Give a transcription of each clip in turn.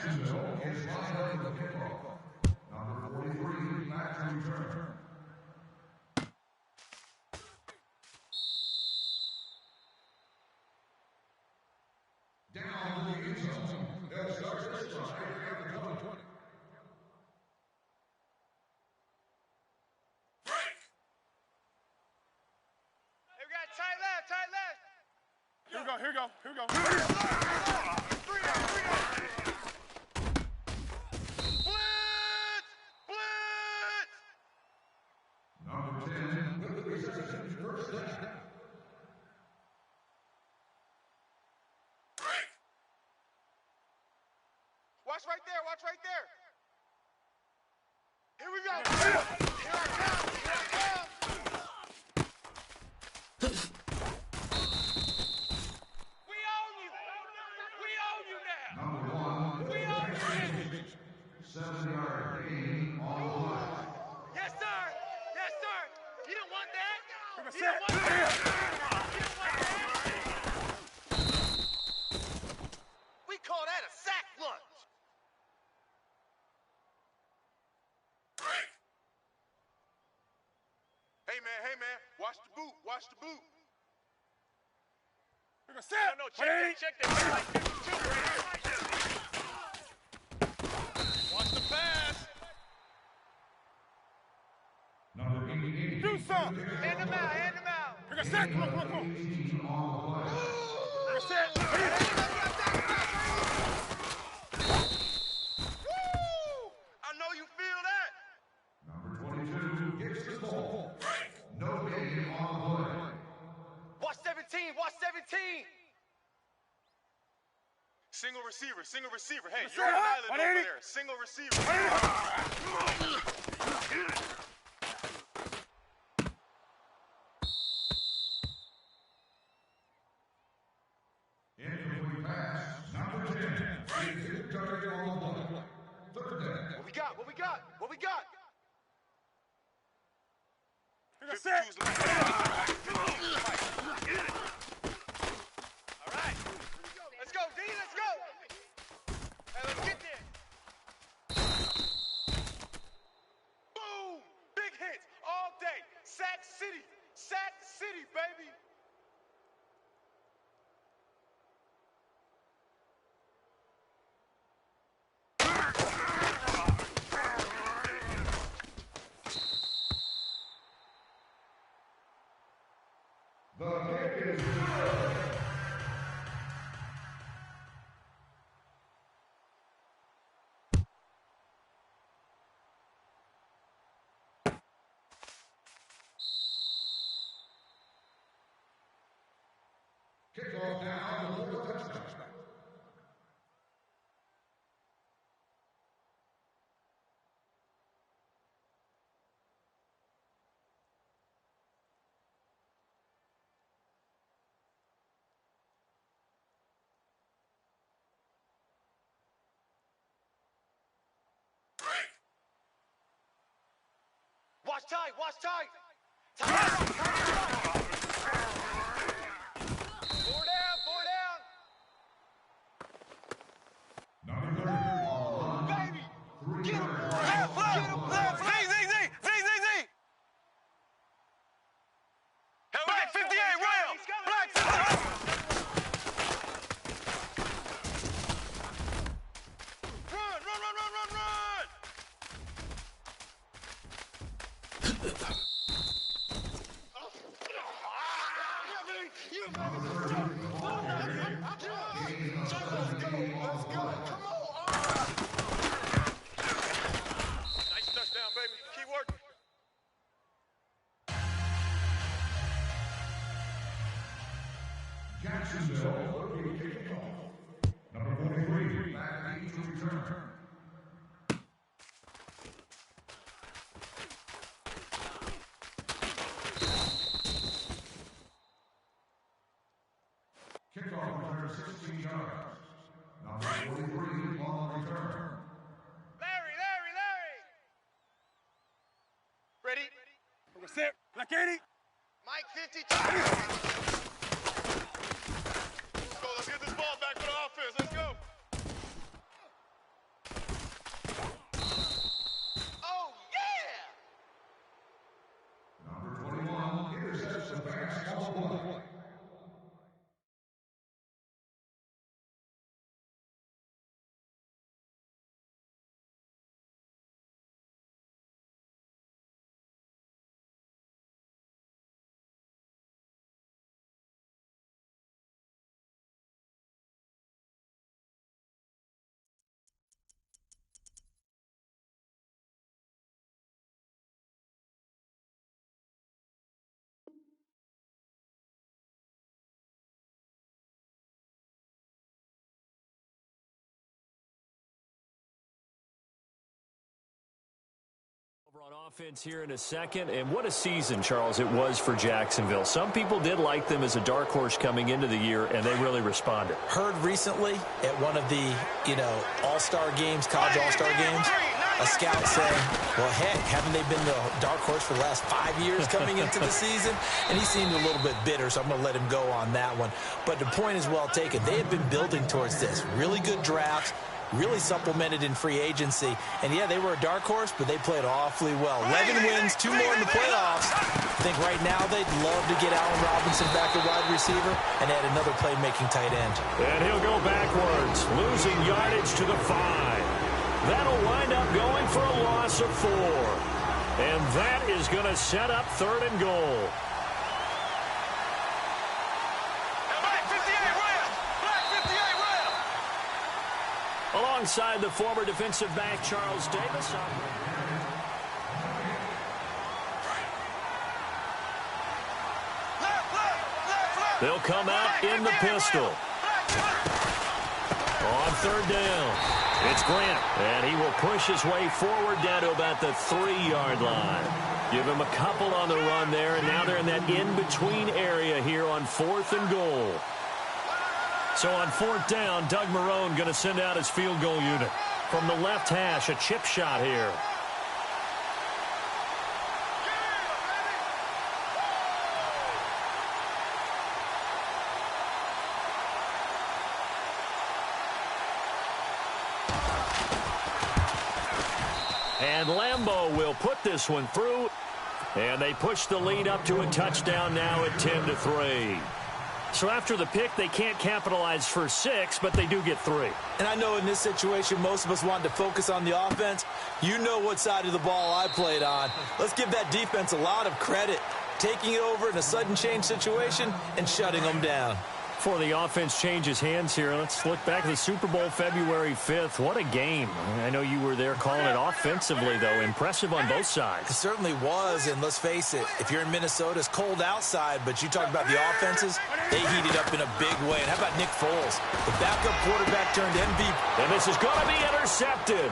Jacksonville is lined up for the kickoff. Number 43, back to return. Down to the end zone. They'll start this drive at the 20. Break! Hey, we got tight left, tight left. Here we go, here we go, here we go. Three out. Blitz! Blitz! Number 10 with the reception, first down. Watch right there, watch right there. Here we go. Here I come, here I come. We own you. We own you now. Number 1, We own you. 7-yard gain on the play. Yes, sir. Yes, sir. You didn't want that. You Set. didn't want that. You didn't want that. We call that a sack lunch. Hey man, watch the boot, watch the boot. We're gonna set. No, check that. Like 52 right here. Watch the pass. Number 88. Do something. Hand him out. We're gonna set. Come on. We're gonna set. Woo! I know you feel that. Number 22 gets the ball. No gain on the play. Watch 17. Single receiver. Hey, you're on an island over there. Single receiver. Incomplete pass. Number 10. Hit target on the play. Third down. What we got? We're gonna set. All right. Let's go, D. Let's go. Hey, let's get there. Boom. Big hits all day. Sack City, baby. The kick is good. Kickoff down for the touchdown. Watch tight. Four down. Number 30 on the run. Baby. 3 Get him, yards. left. Z. Black 58, Rail. Black 58. Run. Let's go. Come on. Nice touchdown, baby. Keep working. Jacksonville will be kicking off. Number 43, back to return. Kickoff return 16 yards. Number 43 on return. Larry. Ready? We're gonna set. Black 80. Mike 52. Let's get this ball back for the offense. Let's go. Jack's called play. Over on offense here in a second, and what a season, Charles, it was for Jacksonville. Some people did like them as a dark horse coming into the year, and they really responded. Heard recently at one of the, all-star games, college all-star games, a scout saying, well, heck, haven't they been the dark horse for the last 5 years coming into the season? And he seemed a little bit bitter, so I'm going to let him go on that one. But the point is well taken. They have been building towards this. Really good drafts. Really supplemented in free agency. And, yeah, they were a dark horse, but they played awfully well. 11 wins, 2 more in the playoffs. I think right now they'd love to get Allen Robinson back at wide receiver and add another playmaking tight end. And he'll go backwards, losing yardage to the 5. That'll wind up going for a loss of 4. And that is going to set up 3rd and goal. Alongside the former defensive back, Charles Davis. They'll come out in the pistol. On 3rd down, it's Grant, and he will push his way forward down to about the 3-yard line. Give him a couple on the run there, and now they're in that in-between area here on 4th and goal. So on 4th down, Doug Marrone going to send out his field goal unit. From the left hash, a chip shot here. And Lambeau will put this one through. And they push the lead up to a touchdown now at 10-3. So after the pick, they can't capitalize for 6, but they do get 3. And I know in this situation, most of us wanted to focus on the offense. You know what side of the ball I played on. Let's give that defense a lot of credit. Taking it over in a sudden change situation and shutting them down. Before the offense changes hands here, let's look back at the Super Bowl February 5th. What a game. I know you were there calling it offensively, though. Impressive on both sides. It certainly was, and let's face it, if you're in Minnesota, it's cold outside, but you talk about the offenses, they heated up in a big way. And how about Nick Foles, the backup quarterback turned MVP? And this is going to be intercepted.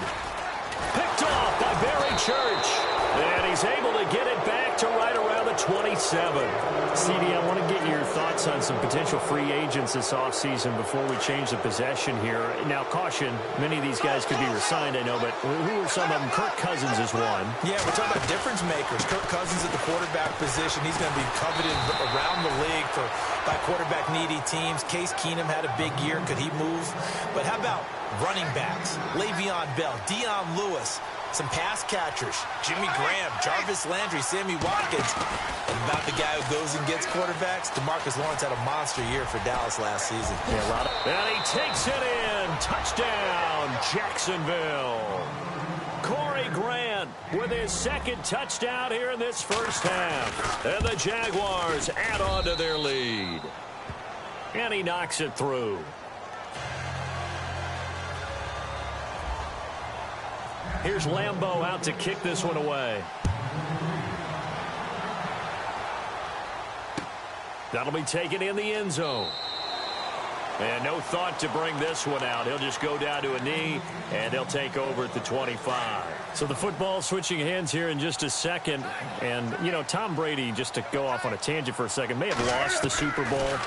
Picked off by Barry Church. And he's able to get it back to right around the 27. CD, I want to get your thoughts on some potential free agents this offseason before we change the possession here. Now, caution, many of these guys could be resigned, I know, but who are some of them? Kirk Cousins is one. Yeah, we're talking about difference makers. Kirk Cousins at the quarterback position. He's going to be coveted around the league by quarterback-needy teams. Case Keenum had a big year. Could he move? But how about running backs? Le'Veon Bell, Dion Lewis, some pass catchers, Jimmy Graham, Jarvis Landry, Sammy Watkins. And about the guy who goes and gets quarterbacks, DeMarcus Lawrence had a monster year for Dallas last season. Yeah, a lot of... And he takes it in. Touchdown, Jacksonville. Corey Grant with his 2nd touchdown here in this first half. And the Jaguars add on to their lead. And he knocks it through. Here's Lambeau out to kick this one away. That'll be taken in the end zone. And no thought to bring this one out. He'll just go down to a knee, and he'll take over at the 25. So the football switching hands here in just a second. And, Tom Brady, just to go off on a tangent for a second, may have lost the Super Bowl,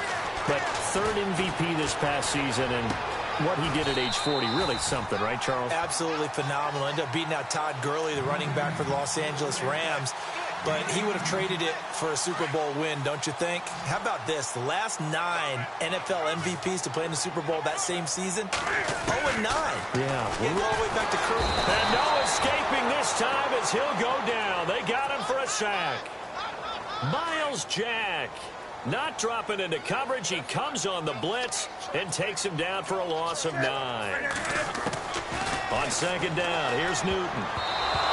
but 3rd MVP this past season, and what he did at age 40, really something, right, Charles? Absolutely phenomenal. Ended up beating out Todd Gurley, the running back for the Los Angeles Rams. But he would have traded it for a Super Bowl win, don't you think? How about this? The last 9 NFL MVPs to play in the Super Bowl that same season, 0-9. Yeah. We're all the way back to Kirk. And no escaping this time as he'll go down. They got him for a sack. Miles Jack Not dropping into coverage. He comes on the blitz and takes him down for a loss of 9. On second down, here's Newton.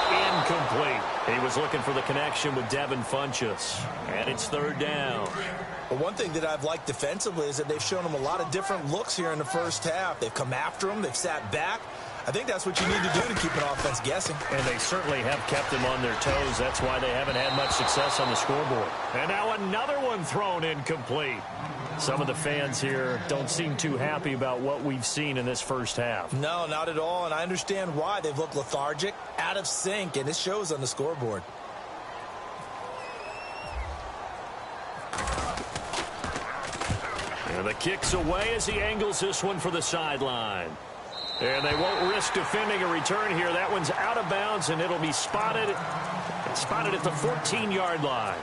Incomplete. He was looking for the connection with Devin Funchess. And it's third down. Well, one thing that I've liked defensively is that they've shown him a lot of different looks here in the first half. They've come after him. They've sat back. I think that's what you need to do to keep an offense guessing. And they certainly have kept them on their toes. That's why they haven't had much success on the scoreboard. And now another one thrown incomplete. Some of the fans here don't seem too happy about what we've seen in this first half. No, not at all, and I understand why. They've looked lethargic, out of sync, and it shows on the scoreboard. And the kick's away as he angles this one for the sideline. And they won't risk defending a return here. That one's out of bounds, and it'll be spotted at the 14-yard line.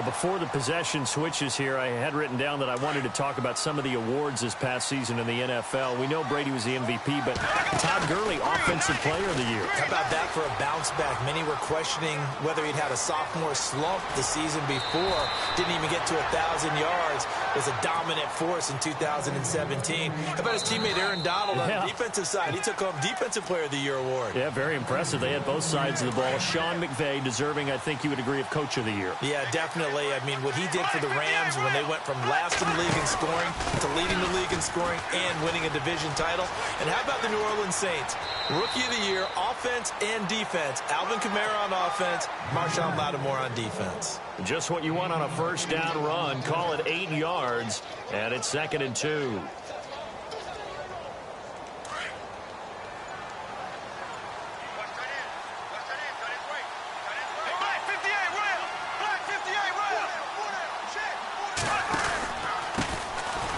Before the possession switches here, I had written down that I wanted to talk about some of the awards this past season in the NFL. We know Brady was the MVP, but Todd Gurley, Offensive Player of the Year. How about that for a bounce back? Many were questioning whether he'd had a sophomore slump the season before. Didn't even get to 1,000 yards. Was a dominant force in 2017. How about his teammate Aaron Donald on the defensive side? He took home Defensive Player of the Year award. Yeah, very impressive. They had both sides of the ball. Sean McVay deserving, I think you would agree, of Coach of the Year. Yeah, definitely. I mean, what he did for the Rams when they went from last in the league in scoring to leading the league in scoring and winning a division title. And how about the New Orleans Saints? Rookie of the Year, offense and defense. Alvin Kamara on offense, Marshawn Lattimore on defense. Just what you want on a first down run. Call it 8 yards, and it's 2nd and 2.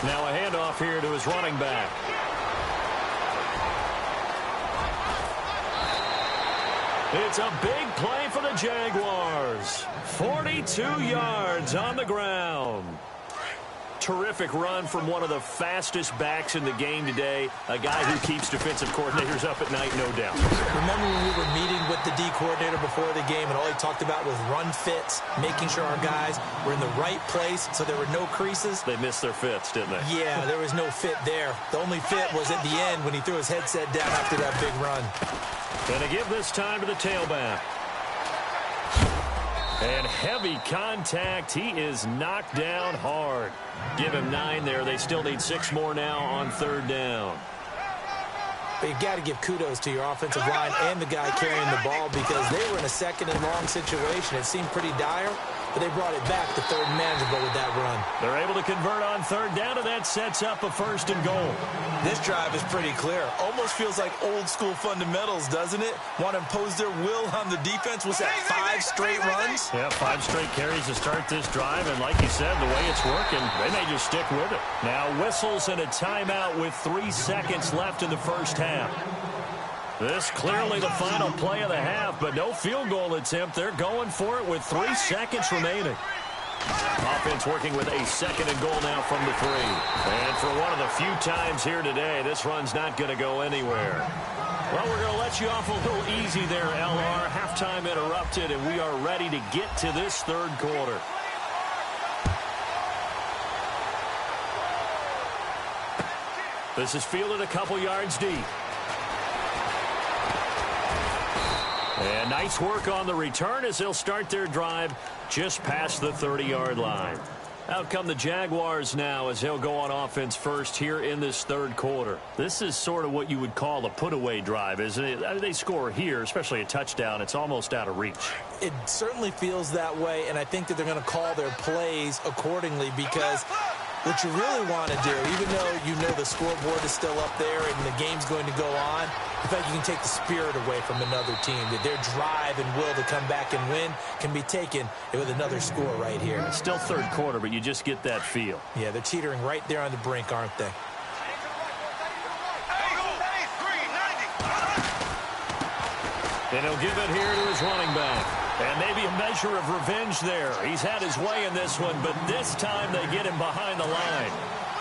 Now a handoff here to his running back. It's a big play for the Jaguars. 42 yards on the ground. Terrific run from one of the fastest backs in the game today. A guy who keeps defensive coordinators up at night, no doubt. Remember when we were meeting with the D coordinator before the game and all he talked about was run fits, making sure our guys were in the right place so there were no creases? They missed their fits, didn't they? Yeah, there was no fit there. The only fit was at the end when he threw his headset down after that big run. Going to give this time to the tailback. And heavy contact. He is knocked down hard. Give him 9 there. They still need 6 more now on third down. But you've got to give kudos to your offensive line and the guy carrying the ball because they were in a second and long situation. It seemed pretty dire, but they brought it back to third and manageable with that run. They're able to convert on third down, and that sets up a 1st and goal. This drive is pretty clear. Almost feels like old school fundamentals, doesn't it? Want to impose their will on the defense. Was that 5 straight runs? Yeah, 5 straight carries to start this drive, and like you said, the way it's working, they may just stick with it. Now whistles and a timeout with 3 seconds left in the first half. This clearly the final play of the half, but no field goal attempt. They're going for it with 3 seconds remaining. Offense working with a 2nd and goal now from the 3. And for one of the few times here today, this run's not going to go anywhere. Well, we're going to let you off a little easy there, LR. Halftime interrupted, and we are ready to get to this third quarter. This is fielded a couple yards deep. And nice work on the return as they'll start their drive just past the 30-yard line. Out come the Jaguars now as they'll go on offense first here in this third quarter. This is sort of what you would call a put-away drive, isn't it? They score here, especially a touchdown. It's almost out of reach. It certainly feels that way, and I think that they're going to call their plays accordingly because what you really want to do, even though you know the scoreboard is still up there and the game's going to go on, in fact, you can take the spirit away from another team. That their drive and will to come back and win can be taken with another score right here. It's still third quarter, but you just get that feel. Yeah, they're teetering right there on the brink, aren't they? And he'll give it here to his running back. And maybe a measure of revenge there. He's had his way in this one, but this time they get him behind the line.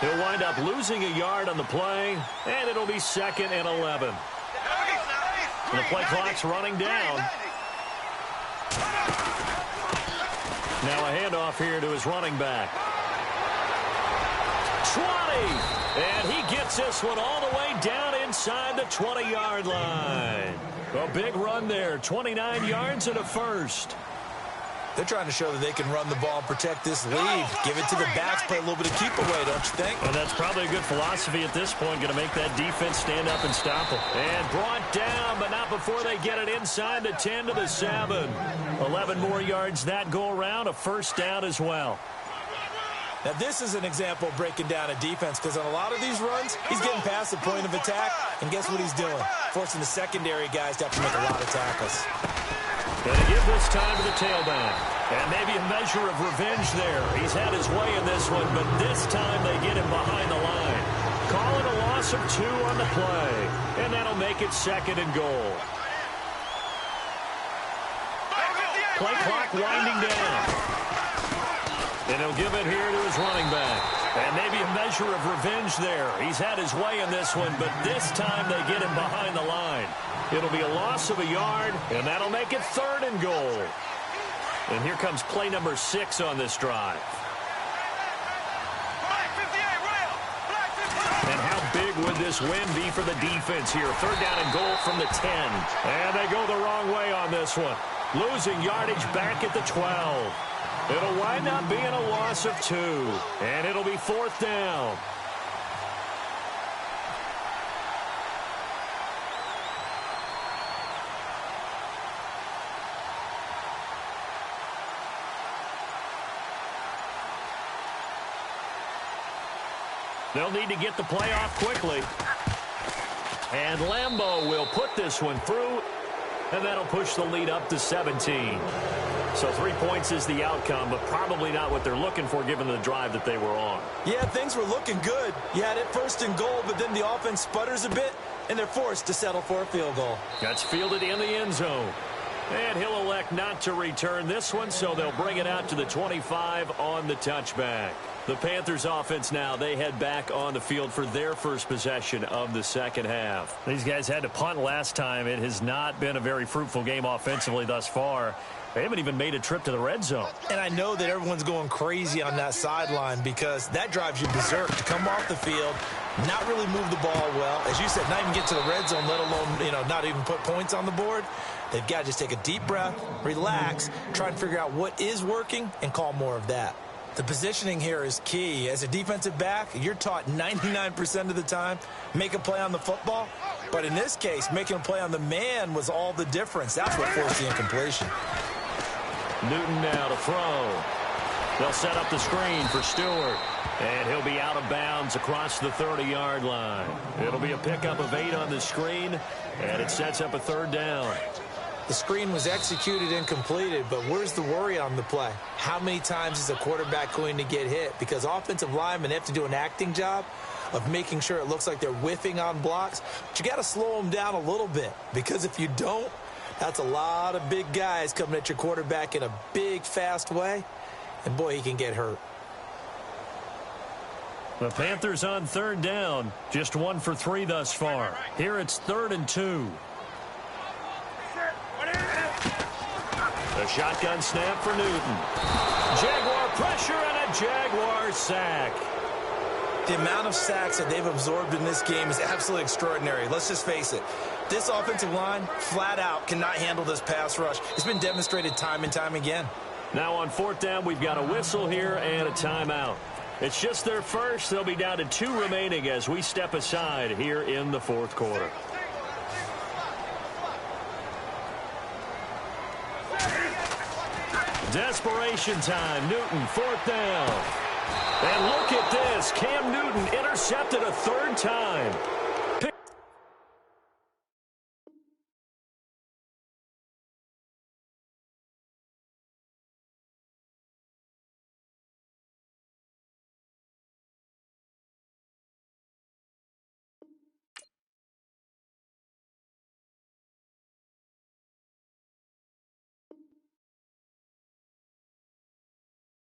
He'll wind up losing a yard on the play, and it'll be 2nd and 11. And the play clock's running down. Now a handoff here to his running back. 20. And he gets this one all the way down inside the 20-yard line. A big run there, 29 yards and a first. They're trying to show that they can run the ball and protect this lead. Give it to the backs, play a little bit of keep away, don't you think? And that's probably a good philosophy at this point, going to make that defense stand up and stop them. And brought down, but not before they get it inside the 10 to the 7. 11 more yards that go around, a first down as well. Now, this is an example of breaking down a defense, because on a lot of these runs, he's getting past the point of attack, and guess what he's doing? Forcing the secondary guys to have to make a lot of tackles. Going to give this time to the tailback. And maybe a measure of revenge there. He's had his way in this one, but this time they get him behind the line. Call it a loss of 2 on the play. And that'll make it 2nd and goal. Play clock winding down. And he'll give it here to his running back. And maybe a measure of revenge there. He's had his way in this one, but this time they get him behind the line. It'll be a loss of a yard, and that'll make it 3rd and goal. And here comes play number 6 on this drive. And how big would this win be for the defense here? 3rd down and goal from the 10. And they go the wrong way on this one. Losing yardage back at the 12. It'll wind up being a loss of 2. And it'll be 4th down. They'll need to get the play off quickly. And Lambeau will put this one through, and that'll push the lead up to 17. So 3 points is the outcome, but probably not what they're looking for given the drive that they were on. Yeah, things were looking good. You had it 1st and goal, but then the offense sputters a bit, and they're forced to settle for a field goal. That's fielded in the end zone. And he'll elect not to return this one, so they'll bring it out to the 25 on the touchback. The Panthers offense now, they head back on the field for their first possession of the second half. These guys had to punt last time. It has not been a very fruitful game offensively thus far. They haven't even made a trip to the red zone. And I know that everyone's going crazy on that sideline because that drives you berserk to come off the field, not really move the ball well. As you said, not even get to the red zone, let alone, not even put points on the board. They've got to just take a deep breath, relax, try and figure out what is working and call more of that. The positioning here is key. As a defensive back, you're taught 99% of the time, make a play on the football. But in this case, making a play on the man was all the difference. That's what forced the incompletion. Newton now to throw. They'll set up the screen for Stewart. And he'll be out of bounds across the 30-yard line. It'll be a pickup of 8 on the screen, and it sets up a 3rd down. The screen was executed and completed, but where's the worry on the play? How many times is a quarterback going to get hit? Because offensive linemen have to do an acting job of making sure it looks like they're whiffing on blocks. But you got to slow them down a little bit, because if you don't, that's a lot of big guys coming at your quarterback in a big, fast way, and boy, he can get hurt. The Panthers on 3rd down, just 1 for 3 thus far. Here it's 3rd and 2. A shotgun snap for Newton. Jaguar pressure and a Jaguar sack. The amount of sacks that they've absorbed in this game is absolutely extraordinary. Let's just face it. This offensive line, flat out, cannot handle this pass rush. It's been demonstrated time and time again. Now on 4th down, we've got a whistle here and a timeout. It's just their first. They'll be down to 2 remaining as we step aside here in the 4th quarter. Desperation time. Newton, 4th down. And look at this. Cam Newton intercepted a 3rd time.